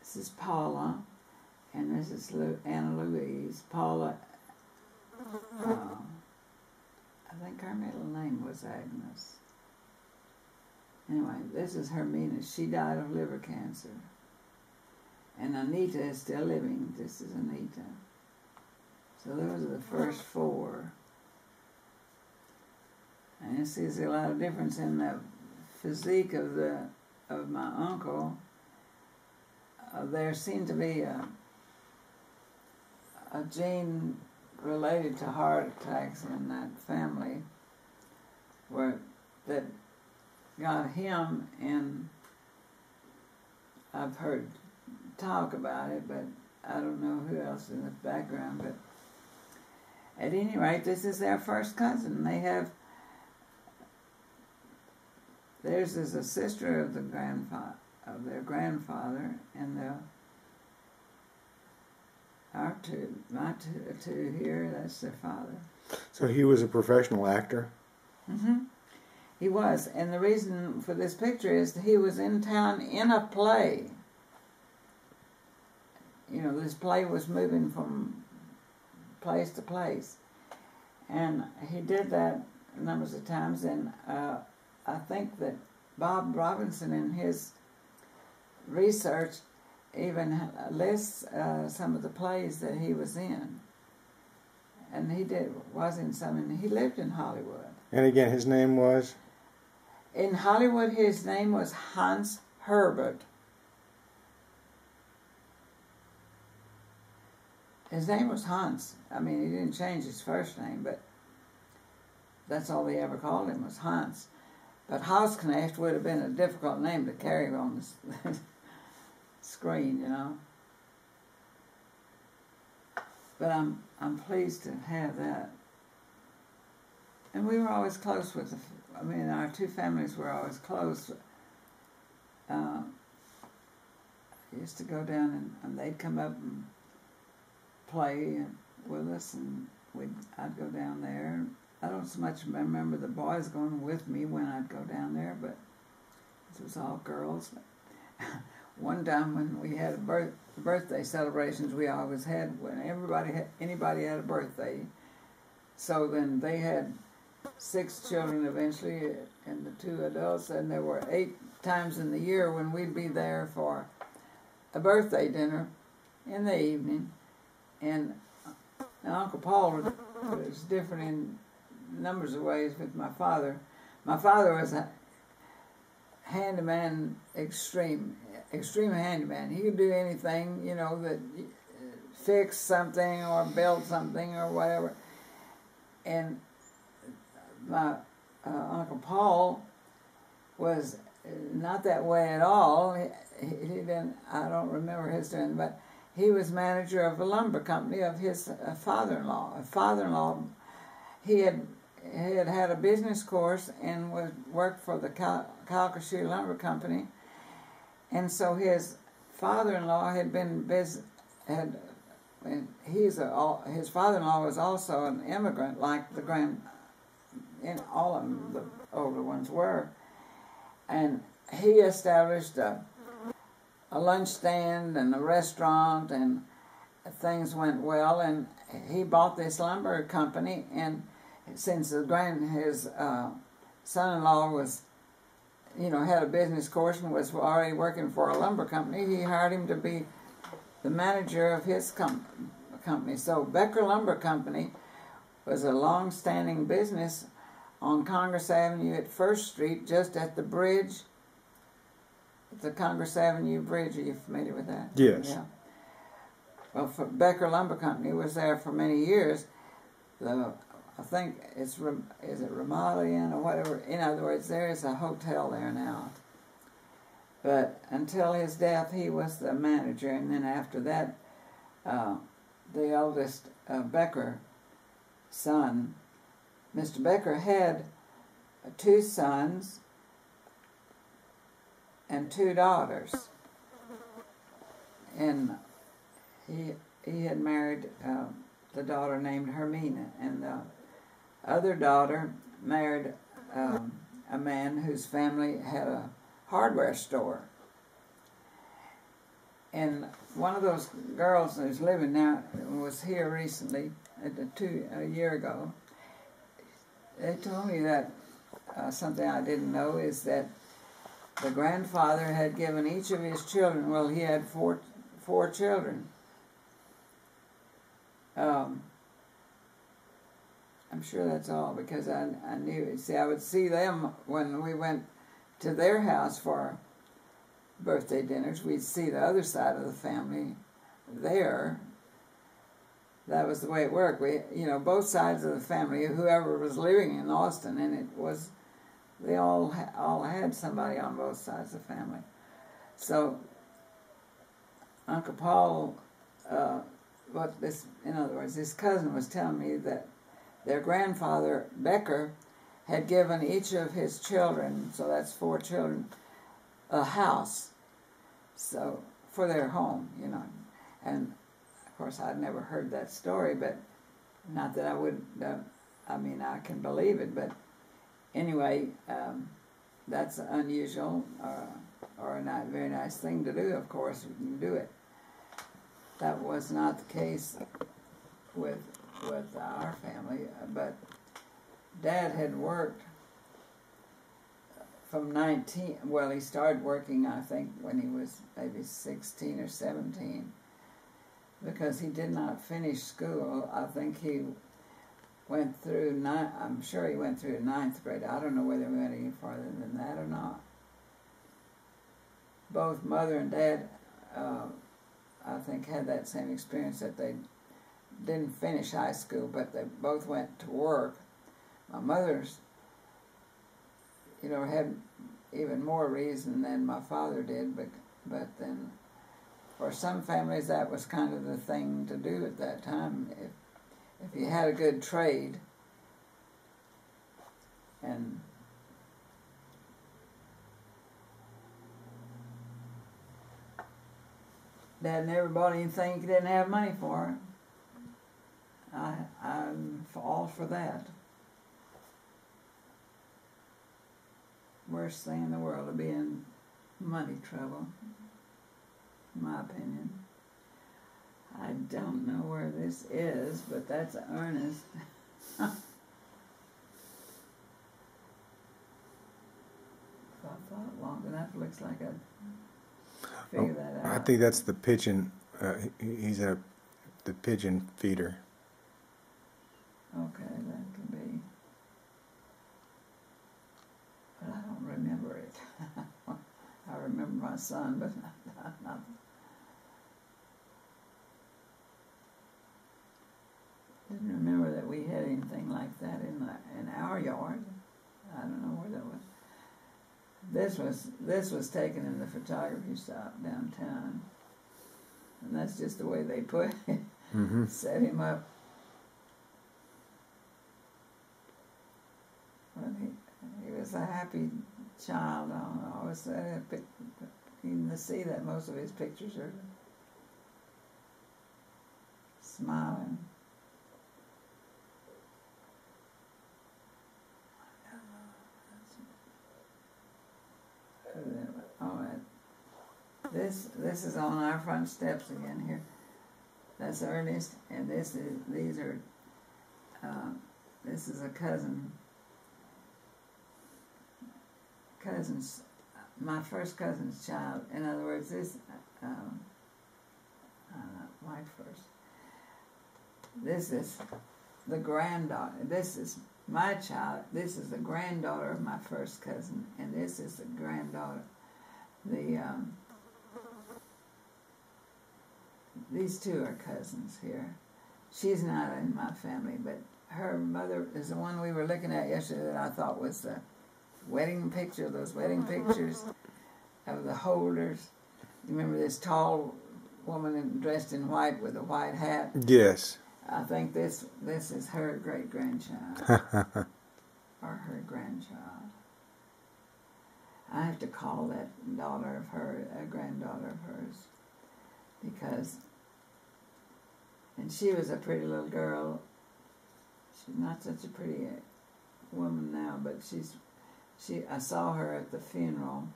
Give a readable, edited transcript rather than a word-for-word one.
This is Paula, and this is Anna Louise. Paula, I think her middle name was Agnes. Anyway, this is Hermina. She died of liver cancer. And Anita is still living. This is Anita. So those are the first four. And you see there's a lot of difference in the physique of my uncle. There seemed to be a gene related to heart attacks in that family that got him in. I've heard talk about it, but I don't know who else in the background. But at any rate, this is their first cousin. Theirs is a sister of their grandfather, and my two here, that's their father. So he was a professional actor? Mm-hmm. He was, and the reason for this picture is that he was in town in a play. You know, this play was moving from place to place, and he did that numbers of times, and I think that Bob Robinson in his research even lists some of the plays that he was in. And he was in some, and he lived in Hollywood. And again, his name was? In Hollywood, his name was Hans Herbert. His name was Hans. I mean, he didn't change his first name, but that's all they ever called him, was Hans. But Hausknecht would have been a difficult name to carry on the screen, you know. But I'm pleased to have that. And we were always close with our two families were always close. I used to go down and they'd come up and play with us, and I'd go down there. I don't so much remember the boys going with me when I'd go down there, but it was all girls. One time when we had birthday celebrations, we always had when anybody had a birthday. So then they had 6 children eventually, and the 2 adults, and there were 8 times in the year when we'd be there for a birthday dinner in the evening. And Uncle Paul was different in numbers of ways with my father. My father was a handyman, extreme handyman. He could do anything, you know, that fix something or build something or whatever. And my Uncle Paul was not that way at all. He didn't. I don't remember his doing, but he was manager of a lumber company of his father-in-law. He had a business course and worked for the Calcasieu Lumber Company, and so his father-in-law had been his father-in-law was also an immigrant, like all of them, the older ones were, and he established a lunch stand and a restaurant, and things went well, and he bought this lumber company, and since his son-in-law was, you know, had a business course and was already working for a lumber company, he hired him to be the manager of his company. So Becker Lumber Company was a long-standing business on Congress Avenue at 1st Street, just at the bridge, the Congress Avenue Bridge. Are you familiar with that? Yes. Yeah. Well, Becker Lumber Company was there for many years. I think is it Ramada Inn or whatever. In other words, there is a hotel there now. But until his death, he was the manager, and then after that, the eldest Becker son, Mr. Becker, had 2 sons and 2 daughters, and he had married the daughter named Hermina, and the other daughter married a man whose family had a hardware store. And one of those girls who's living now was here recently, a year ago. They told me that something I didn't know is that the grandfather had given each of his children, well, he had four children. I'm sure that's all, because I knew. See, I would see them when we went to their house for birthday dinners. We'd see the other side of the family there. That was the way it worked. We, both sides of the family, whoever was living in Austin, and it was, they all had somebody on both sides of the family. So Uncle Paul, in other words, his cousin was telling me that their grandfather, Becker, had given each of his children, so that's 4 children, a house, so for their home, And of course, I'd never heard that story, but not that I would. I can believe it, but anyway, that's unusual or a not very nice thing to do. Of course, you can do it. That was not the case with our family, but Dad had worked from 19, well, he started working, I think, when he was maybe 16 or 17, because he did not finish school. I think he went through, I'm sure he went through 9th grade. I don't know whether he went any farther than that or not. Both Mother and Dad, I think, had that same experience, that they didn't finish high school, but they both went to work. My mother's, had even more reason than my father did, but then for some families that was kind of the thing to do at that time. If you had a good trade, and Dad never bought anything he didn't have money for. I'm all for that. Worst thing in the world to be in money trouble, in my opinion. I don't know where this is, but that's Ernest. If I thought long enough, it looks like I'd figure that out. I think that's the pigeon. He's the pigeon feeder. Okay, that could be. But I don't remember it. I remember my son, but not. Didn't remember that we had anything like that in our yard. I don't know where that was. This was taken in the photography shop downtown, and that's just the way they put it. Mm-hmm. Set him up. But he was a happy child. I always said, you can see that most of his pictures are smiling. All right. This is on our front steps again here. That's Ernest, and this is a cousin's, my first cousin's child. In other words, this my first. This is the granddaughter. This is my child. This is the granddaughter of my first cousin, and this is the granddaughter. These two are cousins here. She's not in my family, but her mother is the one we were looking at yesterday that I thought was the wedding picture, those wedding pictures of the holders. You remember this tall woman dressed in white with a white hat? Yes. I think this is her great-grandchild, or her grandchild. I have to call that daughter of her a granddaughter of hers, because, and she was a pretty little girl. She's not such a pretty woman now, but I saw her at the funeral.